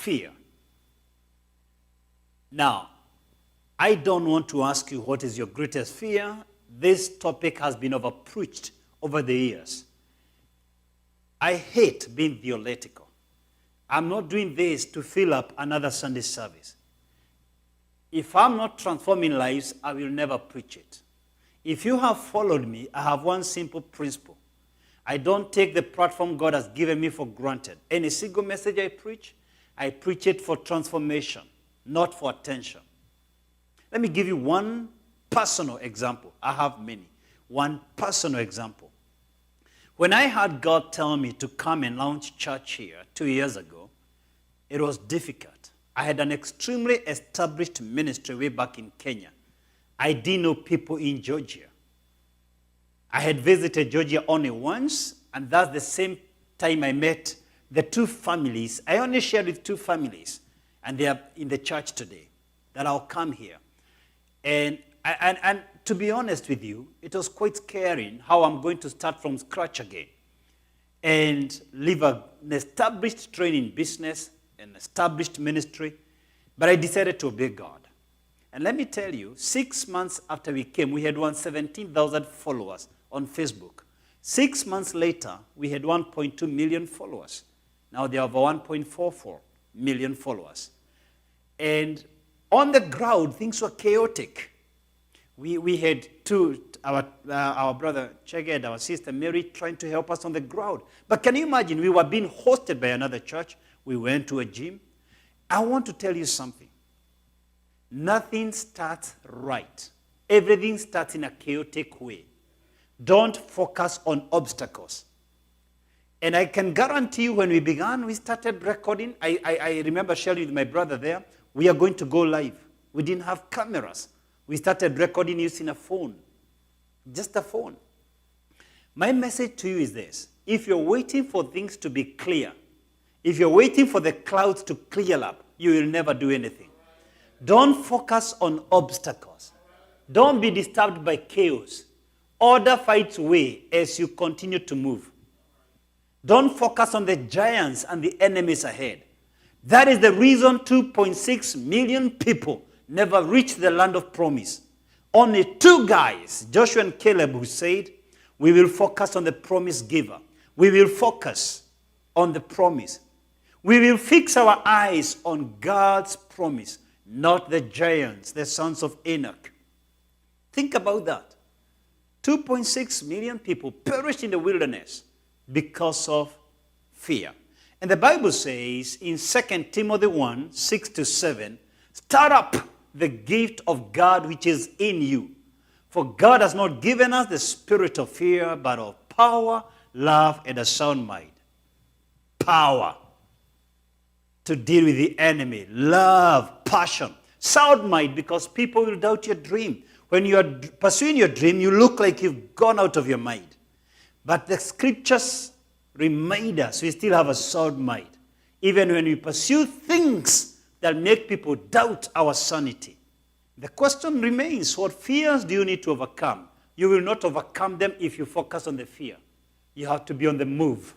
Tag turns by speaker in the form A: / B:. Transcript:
A: fear. Now, I don't want to ask you what is your greatest fear. This topic has been overpreached over the years. I hate being theoretical. I'm not doing this to fill up another Sunday service. If I'm not transforming lives, I will never preach it. If you have followed me, I have one simple principle. I don't take the platform God has given me for granted. Any single message I preach it for transformation, not for attention. Let me give you one personal example. I have many. One personal example. When I had God tell me to come and launch church here 2 years ago, it was difficult. I had an extremely established ministry way back in Kenya. I didn't know people in Georgia. I had visited Georgia only once, and that's the same time I met the two families. I only shared with two families, and they are in the church today, that I'll come here. And to be honest with you, it was quite scary how I'm going to start from scratch again and leave an established training business, an established ministry, but I decided to obey God. And let me tell you, 6 months after we came, we had 17,000 followers on Facebook. 6 months later, we had 1.2 million followers. Now they have 1.44 million followers. And on the ground, things were chaotic. We had our brother Chege and our sister Mary trying to help us on the ground. But can you imagine, we were being hosted by another church. We went to a gym. I want to tell you something. Nothing starts right. Everything starts in a chaotic way. Don't focus on obstacles. And I can guarantee you when we began, we started recording. I remember sharing with my brother there, we are going to go live. We didn't have cameras. We started recording using a phone. Just a phone. My message to you is this. If you're waiting for things to be clear, if you're waiting for the clouds to clear up, you will never do anything. Don't focus on obstacles. Don't be disturbed by chaos. Order fights way as you continue to move. Don't focus on the giants and the enemies ahead. That is the reason 2.6 million people never reached the land of promise. Only 2 guys, Joshua and Caleb, who said, we will focus on the promise giver. We will focus on the promise. We will fix our eyes on God's promise, not the giants, the sons of Enoch. Think about that. 2.6 million people perished in the wilderness because of fear. And the Bible says in 2 Timothy 1, 6-7, stir up the gift of God which is in you. For God has not given us the spirit of fear, but of power, love, and a sound mind. Power to deal with the enemy. Love, passion. Sound mind, because people will doubt your dream. When you are pursuing your dream, you look like you've gone out of your mind. But the scriptures remind us we still have a sound mind. Even when we pursue things that make people doubt our sanity. The question remains, what fears do you need to overcome? You will not overcome them if you focus on the fear. You have to be on the move.